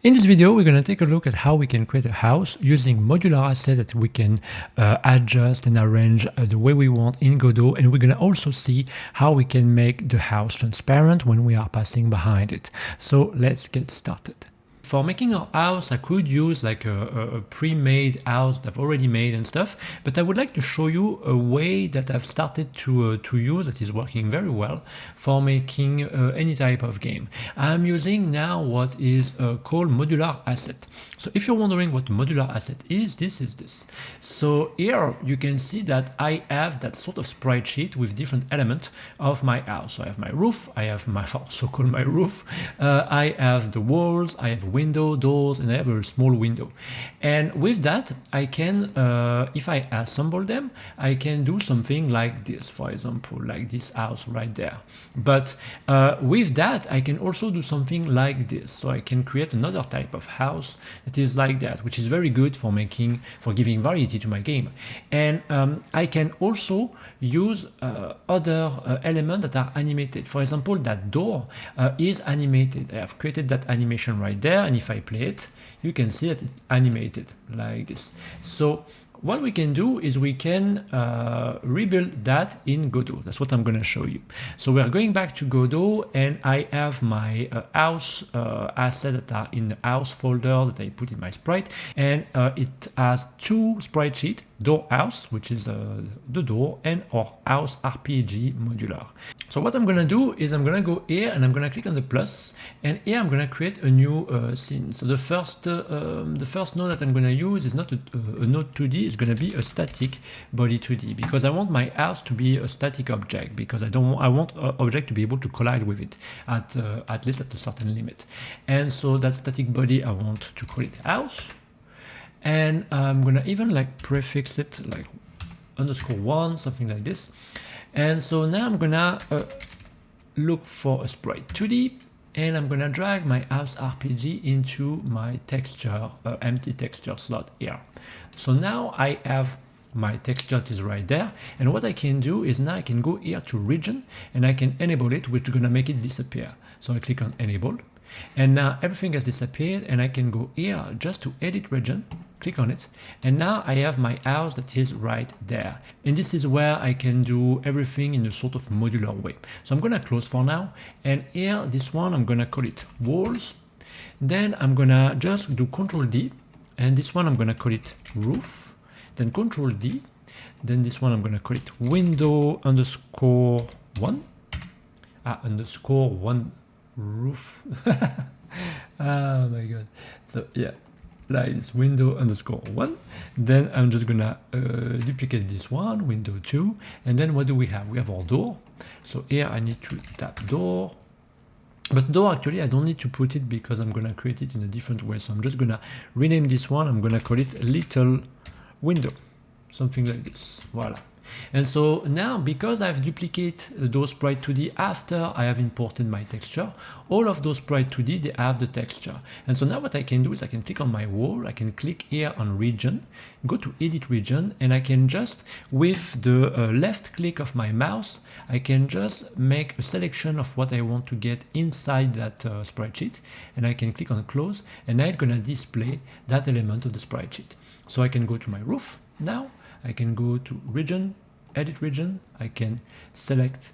In this video, we're going to take a look at how we can create a house using modular assets that we can adjust and arrange the way we want in Godot. And we're going to also see how we can make the house transparent when we are passing behind it. So let's get started. For making our house, I could use like a pre-made house that I've already made and stuff, but I would like to show you a way that I've started to use that is working very well for making any type of game. I'm using now what is called modular asset. So if you're wondering what modular asset is, this is this. So here you can see that I have that sort of sprite sheet with different elements of my house. So I have my roof, I have my so-called my roof, I have the walls, I have window, doors, and I have a small window. And with that, I can, if I assemble them, I can do something like this, for example, like this house right there. But with that, I can also do something like this. So I can create another type of house that is like that, which is very good for giving variety to my game. And I can also use other elements that are animated. For example, that door is animated. I have created that animation right there, and if I play it, you can see that it's animated like this. So what we can do is we can rebuild that in Godot. That's what I'm going to show you. So we're going back to Godot, and I have my house assets that are in the house folder that I put in my sprite, and it has two sprite sheets, door house, which is the door, and our house RPG modular. So what I'm going to do is I'm going to go here and I'm going to click on the plus, and here I'm going to create a new scene. So the first node that I'm going to use is not a node 2D, it's going to be a static body 2D, because I want my house to be a static object, because I want object to be able to collide with it at least at a certain limit. And so that static body, I want to call it house, and I'm going to even like prefix it like _1, something like this. And so now I'm gonna look for a sprite 2D, and I'm gonna drag my house RPG into my texture, empty texture slot here. So now I have my texture that is right there, and what I can do is now I can go here to region and I can enable it, which is gonna make it disappear. So I click on enable, and now everything has disappeared, and I can go here just to edit region, click on it, and now I have my house that is right there. And this is where I can do everything in a sort of modular way. So I'm gonna close for now, and here this one I'm gonna call it walls. Then I'm gonna just do Control D, and this one I'm gonna call it roof. Then Control D. Then this one I'm gonna call it window _1. _1 roof. Oh my god. So yeah, like this window _1. Then I'm just gonna duplicate this one, window 2, and then what do we have? We have our door. So here I need to tap door, but door actually I don't need to put it because I'm gonna create it in a different way. So I'm just gonna rename this one. I'm gonna call it little window, something like this. Voila. And so now, because I've duplicated those sprite 2D after I have imported my texture, all of those sprite 2D, they have the texture. And so now what I can do is I can click on my wall, I can click here on region, go to edit region, and I can just, with the left click of my mouse, I can just make a selection of what I want to get inside that sprite sheet, and I can click on close, and now it's gonna display that element of the sprite sheet. So I can go to my roof now, I can go to region, edit region, I can select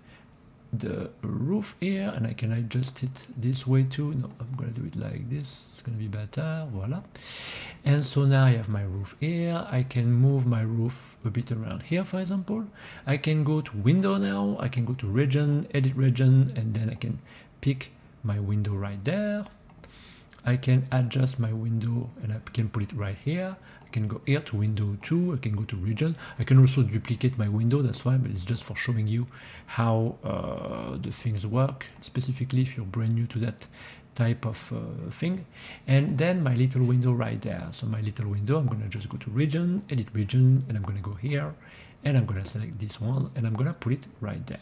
the roof here, and I can adjust it this way too. No, I'm going to do it like this, it's going to be better, voila. And so now I have my roof here, I can move my roof a bit around here, for example. I can go to window now, I can go to region, edit region, and then I can pick my window right there. I can adjust my window and I can put it right here. I can go here to window 2, I can go to region. I can also duplicate my window, that's fine, but it's just for showing you how the things work, specifically if you're brand new to that type of thing. And then my little window right there. So my little window, I'm gonna just go to region, edit region, and I'm gonna go here, and I'm gonna select this one, and I'm gonna put it right there.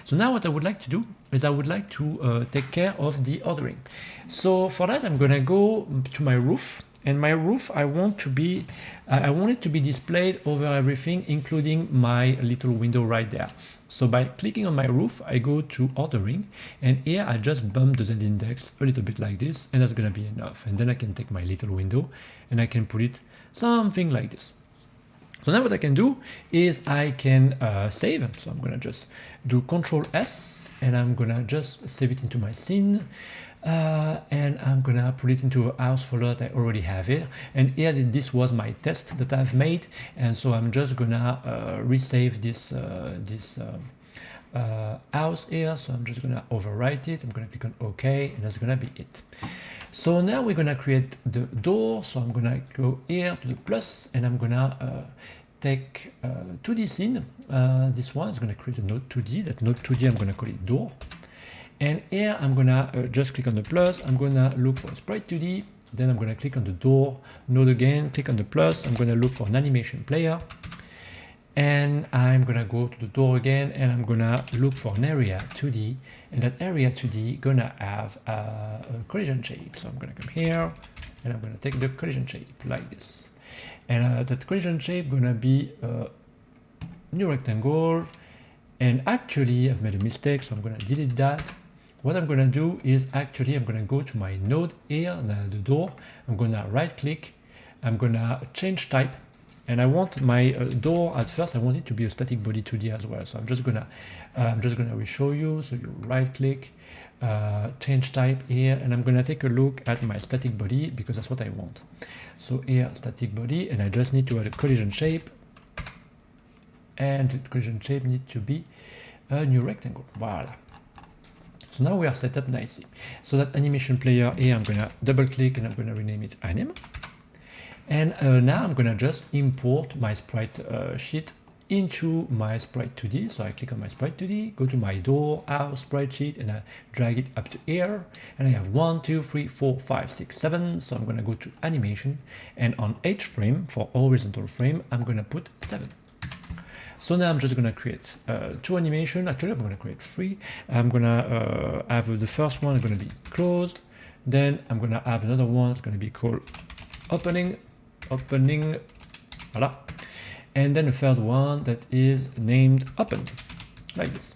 So now what I would like to do is I would like to take care of the ordering. So for that, I'm gonna go to my roof, and my roof, I want it to be displayed over everything, including my little window right there. So by clicking on my roof, I go to ordering, and here I just bump the z-index a little bit like this, and that's gonna be enough. And then I can take my little window and I can put it something like this. So now what I can do is I can save. So I'm gonna just do Control S, and I'm gonna just save it into my scene. And I'm gonna put it into a house folder that I already have it. And here this was my test that I've made, and so I'm just gonna resave this house here. So I'm just gonna overwrite it. I'm gonna click on OK, and that's gonna be it. So now we're gonna create the door. So I'm gonna go here to the plus, and I'm gonna take 2D scene. This one is gonna create a node 2D. That node 2D, I'm gonna call it door. And here I'm gonna just click on the plus. I'm gonna look for sprite 2D. Then I'm gonna click on the door node again, click on the plus. I'm gonna look for an animation player. And I'm gonna go to the door again, and I'm gonna look for an area 2D. And that area 2D gonna have a collision shape. So I'm gonna come here, and I'm gonna take the collision shape like this. And that collision shape gonna be a new rectangle. And actually, I've made a mistake, so I'm gonna delete that. What I'm gonna do is actually I'm gonna go to my node here, the door. I'm gonna right click, I'm gonna change type, and I want my door at first, I want it to be a static body 2D as well. So I'm just gonna re-show you. So you right click, change type here, and I'm gonna take a look at my static body because that's what I want. So here, static body, and I just need to add a collision shape, and the collision shape needs to be a new rectangle. Voila. So now we are set up nicely. So that animation player here, I'm gonna double click, and I'm gonna rename it anim. And now I'm gonna just import my sprite sheet into my sprite 2D. So I click on my sprite 2D, go to my door, house, sprite sheet, and I drag it up to here. And I have 1, 2, 3, 4, 5, 6, 7. So I'm gonna go to animation, and on each frame, for horizontal frame, I'm gonna put 7. So now I'm just gonna create 2 animation. Actually, I'm gonna create 3. I'm gonna have the first one gonna be closed. Then I'm gonna have another one. It's gonna be called opening, voila. And then the third one that is named open, like this.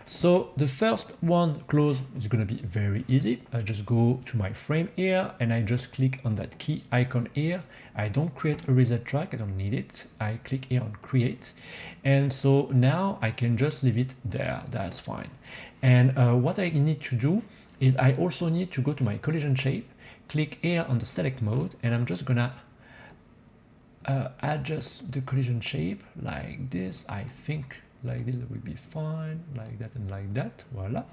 So the first one, close, is going to be very easy. I just go to my frame here, and I just click on that key icon here. I don't create a reset track, I don't need it. I click here on create. And so now I can just leave it there, that's fine. And what I need to do is I also need to go to my collision shape, click here on the select mode, and I'm just gonna adjust the collision shape like this. I think like this will be fine, like that and like that, voila.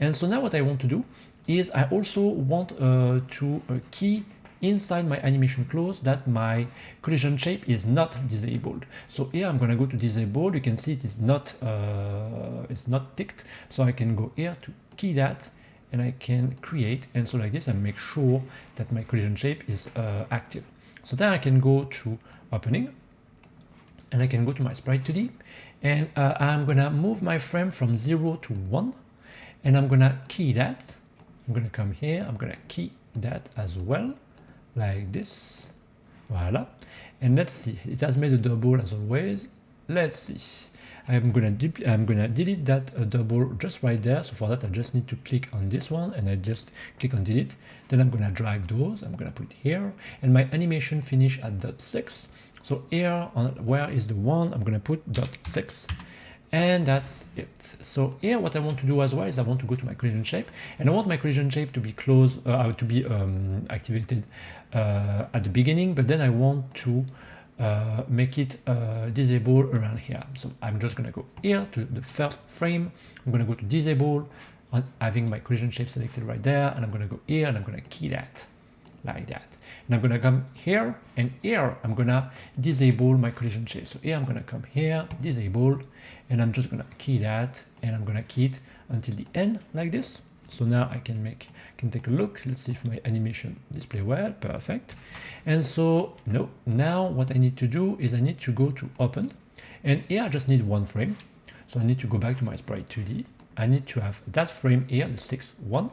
And so now what I want to do is I also want to key inside my animation close that my collision shape is not disabled. So here I'm going to go to disable. You can see it is not ticked, so I can go here to key that, and I can create, and so like this I make sure that my collision shape is active. So then I can go to opening, and I can go to my sprite 2D, and I'm gonna move my frame from 0 to 1, and I'm gonna key that. I'm gonna come here, I'm gonna key that as well, like this, voila. And let's see, it has made a double as always. Let's see, I'm gonna delete that double just right there. So for that I just need to click on this one, and I just click on delete. Then I'm gonna drag those, I'm gonna put it here, and my animation finish at .6. So here on where is the 1, I'm gonna put .6, and that's it. So here what I want to do as well is I want to go to my collision shape, and I want my collision shape to be closed, to be activated at the beginning, but then I want to make it disable around here. So I'm just gonna go here to the first frame, I'm gonna go to disable, having my collision shape selected right there, and I'm gonna go here and I'm gonna key that like that. And I'm gonna come here, and here I'm gonna disable my collision shape. So here I'm gonna come here, disable, and I'm just gonna key that, and I'm gonna key it until the end like this. So now I can take a look. Let's see if my animation display well, perfect. And so now what I need to do is I need to go to open, and here I just need one frame. So I need to go back to my sprite 2D. I need to have that frame here, the 6, 1.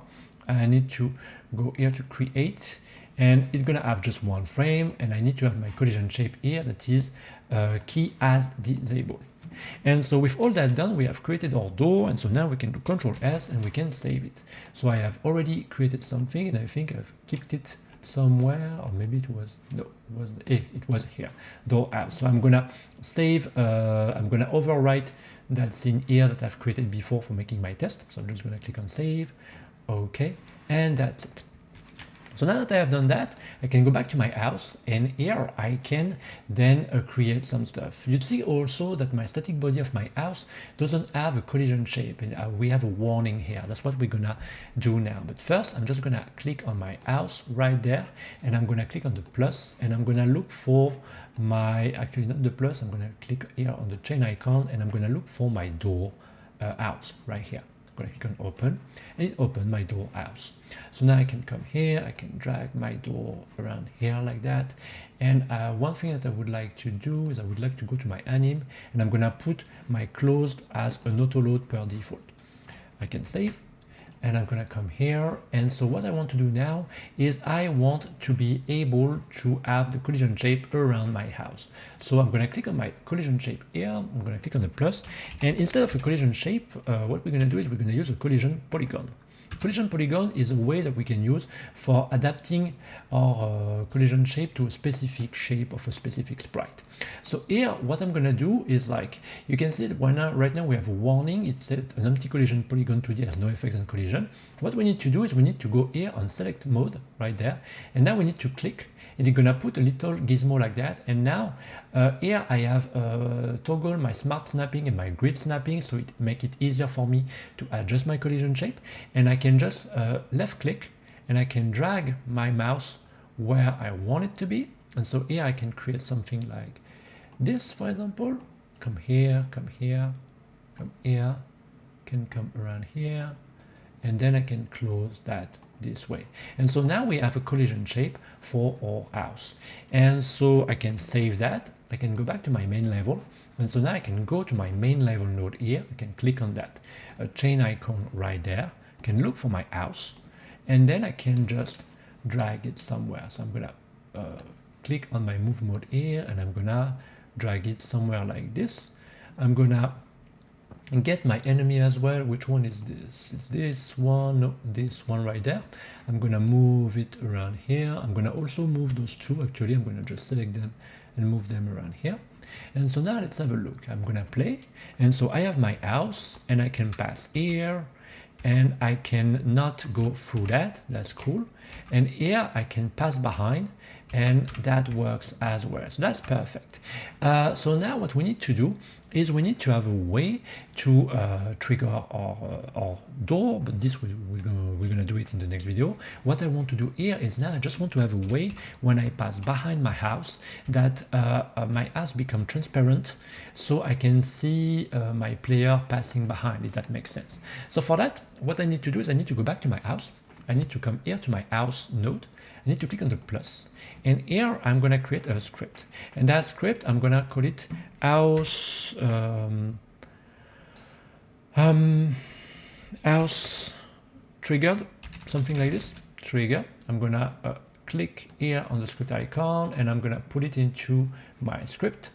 I need to go here to create, and it's gonna have just one frame, and I need to have my collision shape here that is key as disabled. And so with all that done, we have created our door, and so now we can do Control S and we can save it. So I have already created something, and I think I've kept it somewhere, or maybe it was, no, it was here, door out. So I'm gonna save, I'm gonna overwrite that scene here that I've created before for making my test. So I'm just gonna click on save, okay, and that's it. So now that I have done that, I can go back to my house, and here I can then create some stuff. You see also that my static body of my house doesn't have a collision shape, and we have a warning here. That's what we're gonna do now. But first, I'm just gonna click on my house right there, and I'm gonna click on the plus, and I'm gonna look for my, actually not the plus, I'm gonna click here on the chain icon, and I'm gonna look for my door house right here. I'm gonna click on open, and it opened my door house. So now I can come here, I can drag my door around here like that. And one thing that I would like to do is I would like to go to my anim, and I'm gonna put my closed as an auto load per default. I can save, and I'm gonna come here. And so what I want to do now is I want to be able to have the collision shape around my house. So I'm gonna click on my collision shape here, I'm gonna click on the plus, and instead of a collision shape, what we're gonna do is we're gonna use a collision polygon. Collision polygon is a way that we can use for adapting our collision shape to a specific shape of a specific sprite. So here, what I'm gonna do is, like, you can see that right now we have a warning. It said an empty collision polygon 2D has no effect on collision. What we need to do is we need to go here on select mode right there, and now we need to click, and it's gonna put a little gizmo like that. And now here I have toggle my smart snapping and my grid snapping, so it make it easier for me to adjust my collision shape. And I can just left click, and I can drag my mouse where I want it to be. And so here I can create something like this, for example. Come here, come here, come here, can come around here, and then I can close that this way. And so now we have a collision shape for our house. And so I can save that. I can go back to my main level. And so now I can go to my main level node here. I can click on that chain icon right there. I can look for my house, and then I can just drag it somewhere. So I'm gonna click on my move mode here, and I'm gonna drag it somewhere like this. I'm gonna get my enemy as well. Which one is this? It's this one, no, this one right there. I'm gonna move it around here. I'm gonna also move those two. Actually, I'm gonna just select them and move them around here. And so now let's have a look. I'm gonna play, and so I have my house, and I can pass here, and I can not go through that. That's cool. And here I can pass behind, and that works as well. So that's perfect. So now what we need to do is we need to have a way to trigger our door, but this we're gonna do it in the next video. What I want to do here is now I just want to have a way when I pass behind my house that my house become transparent, so I can see my player passing behind, if that makes sense. So for that, what I need to do is I need to go back to my house. I need to come here to my house node. I need to click on the plus, and here I'm gonna create a script, and that script I'm gonna call it house house triggered, something like this, trigger. I'm gonna click here on the script icon, and I'm gonna put it into my script.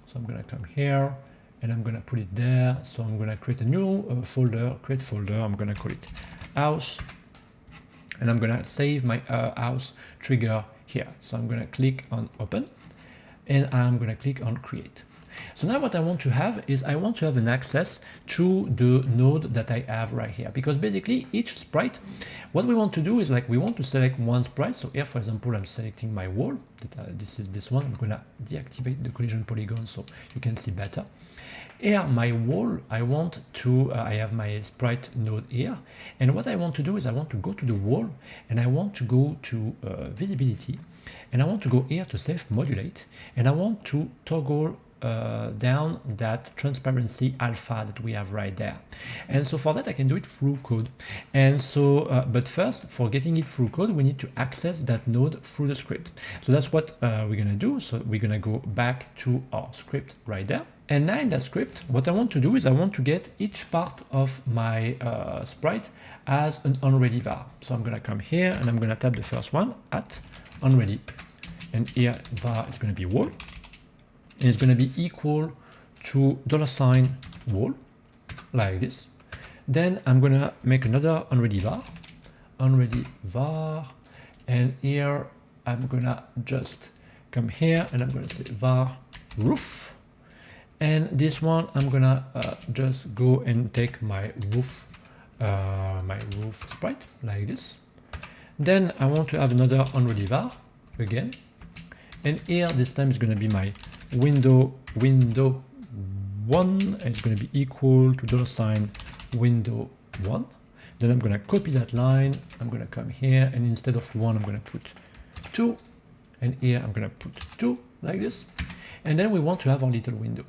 So I'm gonna come here, and I'm gonna put it there. So I'm gonna create a new folder, create folder. I'm gonna call it house, and I'm gonna save my house trigger here. So I'm gonna click on open, and I'm gonna click on create. So now what I want to have is I want to have an access to the node that I have right here, because basically each sprite, what we want to do is, like, we want to select one sprite. So here, for example, I'm selecting my wall. This is this one. I'm gonna deactivate the collision polygon so you can see better. Here, my wall, I want to, I have my sprite node here. And what I want to do is I want to go to the wall, and I want to go to visibility, and I want to go here to self modulate, and I want to toggle down that transparency alpha that we have right there. And so for that, I can do it through code. And so, but first, for getting it through code, we need to access that node through the script. So that's what we're gonna do. So we're gonna go back to our script right there. And now in that script, what I want to do is I want to get each part of my sprite as an already var. So I'm gonna come here, and I'm gonna tap the first one at already, and here var is going to be wall, and it's going to be equal to $wall, like this. Then I'm going to make another already var, and here I'm going to just come here and I'm going to say var roof. And this one, I'm going to just go and take my roof sprite, like this. Then I want to have another already var again. And here, this time is going to be my window 1, and it's going to be equal to $window 1. Then I'm going to copy that line. I'm going to come here, and instead of 1, I'm going to put 2. And here, I'm going to put 2, like this. And then we want to have our little window.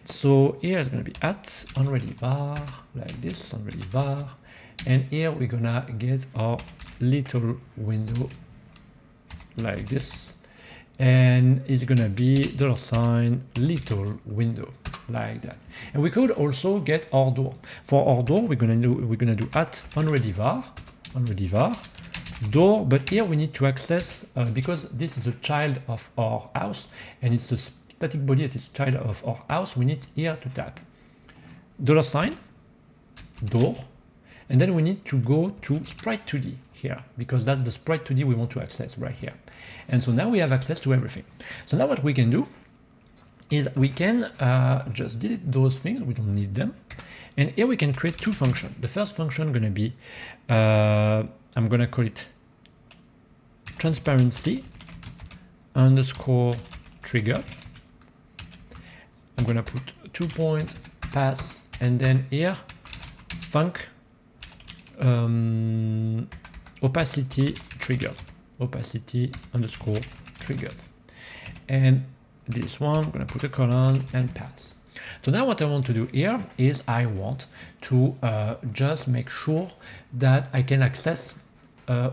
So here is going to be at already var, like this, already var. And here we're going to get our little window, like this. And it's going to be $little window, like that. And we could also get our door. For our door, we're going to do at already var door, but here we need to access because this is a child of our house and it's a static body that is child of our house. We need here to tap $door, and then we need to go to sprite 2D here because that's the sprite 2D we want to access right here. And so now we have access to everything. So now what we can do is we can just delete those things, we don't need them. And here we can create two functions. The first function going to be, I'm going to call it transparency underscore trigger. I'm going to put 2 pass, and then here func opacity trigger, opacity underscore trigger. And this one, I'm going to put a colon and pass. So now what I want to do here is I want to just make sure that I can access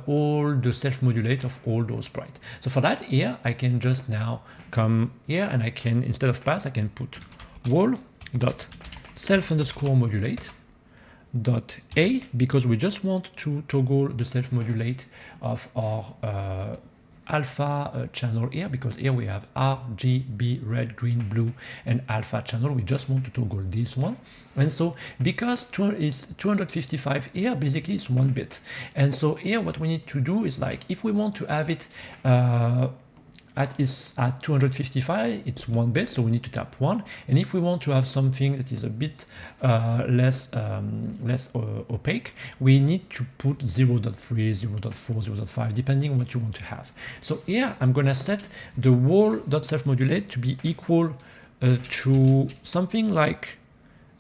all the self-modulate of all those sprites. So for that here, I can just now come here and I can, instead of pass, I can put wall dot self underscore modulate dot a, because we just want to toggle the self-modulate of our alpha channel here, because here we have R, G, B, red, green, blue, and alpha channel. We just want to toggle this one. And so because it's 255 here, basically it's 1 bit. And so here what we need to do is, like, if we want to have it at 255, it's 1 bit, so we need to tap 1. And if we want to have something that is a bit less opaque, we need to put 0.3, 0.4, 0.5, depending on what you want to have. So here I'm going to set the wall.self-modulate to be equal to something like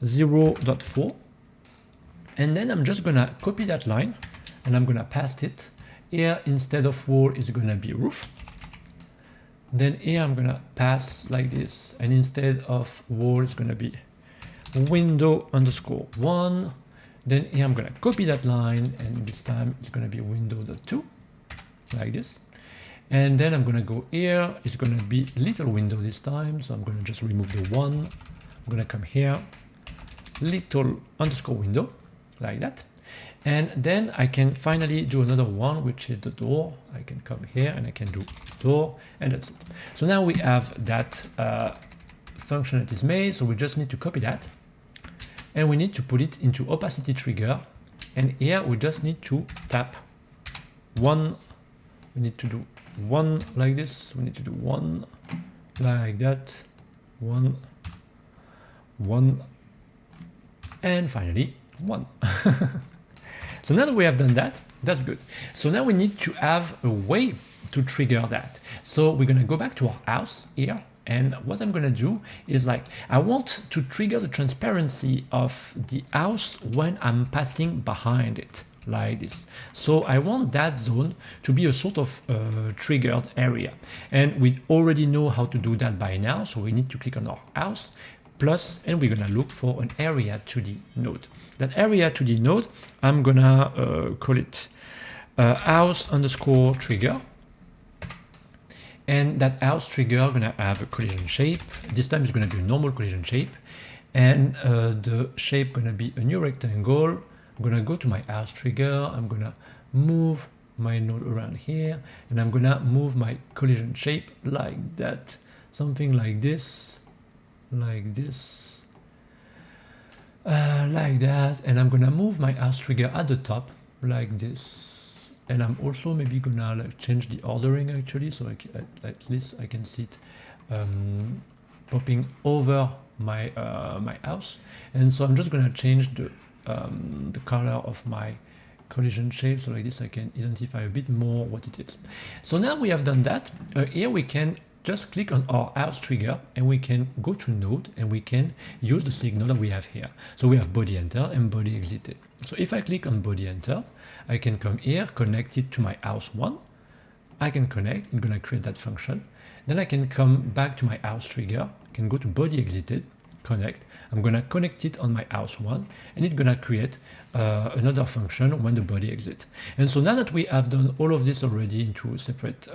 0.4. And then I'm just going to copy that line and I'm going to paste it. Here, instead of wall, is going to be roof. Then here I'm going to pass like this, and instead of wall, it's going to be window underscore 1. Then here I'm going to copy that line, and this time it's going to be window.2, like this. And then I'm going to go here, it's going to be little window this time, so I'm going to just remove the 1. I'm going to come here, little underscore window, like that. And then I can finally do another one, which is the door. I can come here and I can do door, and that's it. So now we have that function that is made. So we just need to copy that, and we need to put it into opacity trigger. And here we just need to tap 1. We need to do 1 like this. We need to do 1 like that. 1, 1, and finally 1. So now that we have done that, that's good. So now we need to have a way to trigger that. So we're going to go back to our house here. And what I'm going to do is, like, I want to trigger the transparency of the house when I'm passing behind it, like this. So I want that zone to be a sort of triggered area. And we already know how to do that by now. So we need to click on our house. Plus, and we're gonna look for an area 2D node. That area 2D node, I'm gonna call it house underscore trigger. And that house trigger gonna have a collision shape. This time it's gonna be a normal collision shape. And the shape gonna be a new rectangle. I'm gonna go to my house trigger. I'm gonna move my node around here, and I'm gonna move my collision shape like that, something like this, like this, like that, and I'm gonna move my house trigger at the top like this, and I'm also maybe gonna like change the ordering actually, so like this I can see it popping over my my house, and so I'm just gonna change the color of my collision shape, so like this I can identify a bit more what it is. So now we have done that, here we can just click on our house trigger and we can go to node and we can use the signal that we have here. So we have body entered and body exited. So if I click on body entered, I can come here, connect it to my house 1. I can connect, I'm gonna create that function. Then I can come back to my house trigger, can go to body exited, connect. I'm gonna connect it on my house 1 and it's gonna create another function when the body exits. And so now that we have done all of this already into a separate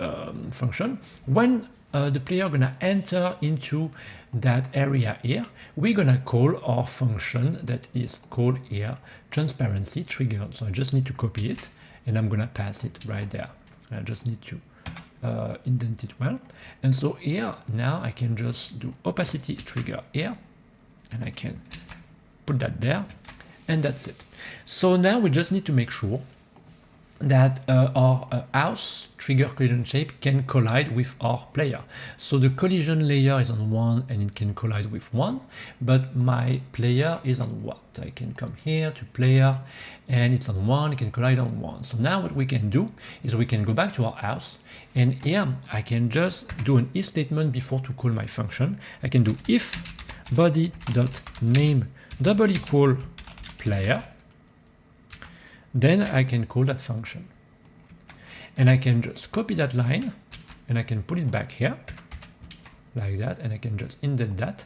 function, when the player gonna enter into that area here, we're gonna call our function that is called here transparency triggered. So I just need to copy it and I'm gonna pass it right there. I just need to indent it well. And so here now I can just do opacity trigger here, and I can put that there, and that's it. So now we just need to make sure that our house trigger collision shape can collide with our player. So the collision layer is on 1 and it can collide with 1, but my player is on what? I can come here to player and it's on 1, it can collide on 1. So now what we can do is we can go back to our house, and here I can just do an if statement before to call my function. I can do if body.name double equal player, then I can call that function. And I can just copy that line and I can put it back here like that, and I can just indent that.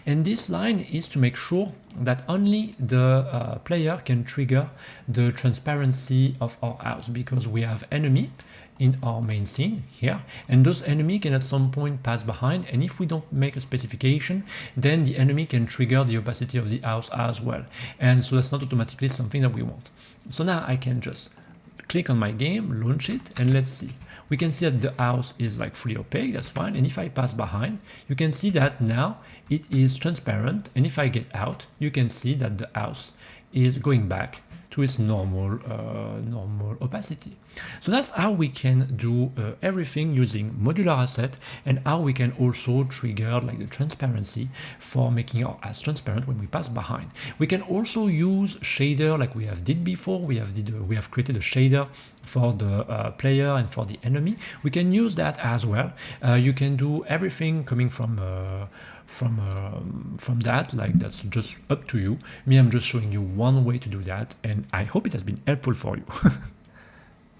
And this line is to make sure that only the player can trigger the transparency of our house, because we have enemy in our main scene here, and those enemy can at some point pass behind, and if we don't make a specification, then the enemy can trigger the opacity of the house as well, and so that's not automatically something that we want. So now I can just click on my game, launch it, and let's see. We can see that the house is like fully opaque, that's fine, and if I pass behind, you can see that now it is transparent, and if I get out, you can see that the house is going back to its normal opacity. So that's how we can do everything using modular asset, and how we can also trigger like the transparency for making our as transparent when we pass behind. We can also use shader like we have did before. We have created a shader for the player and for the enemy. We can use that as well. You can do everything coming from that, like that's just up to you. Me, I'm just showing you one way to do that, and I hope it has been helpful for you.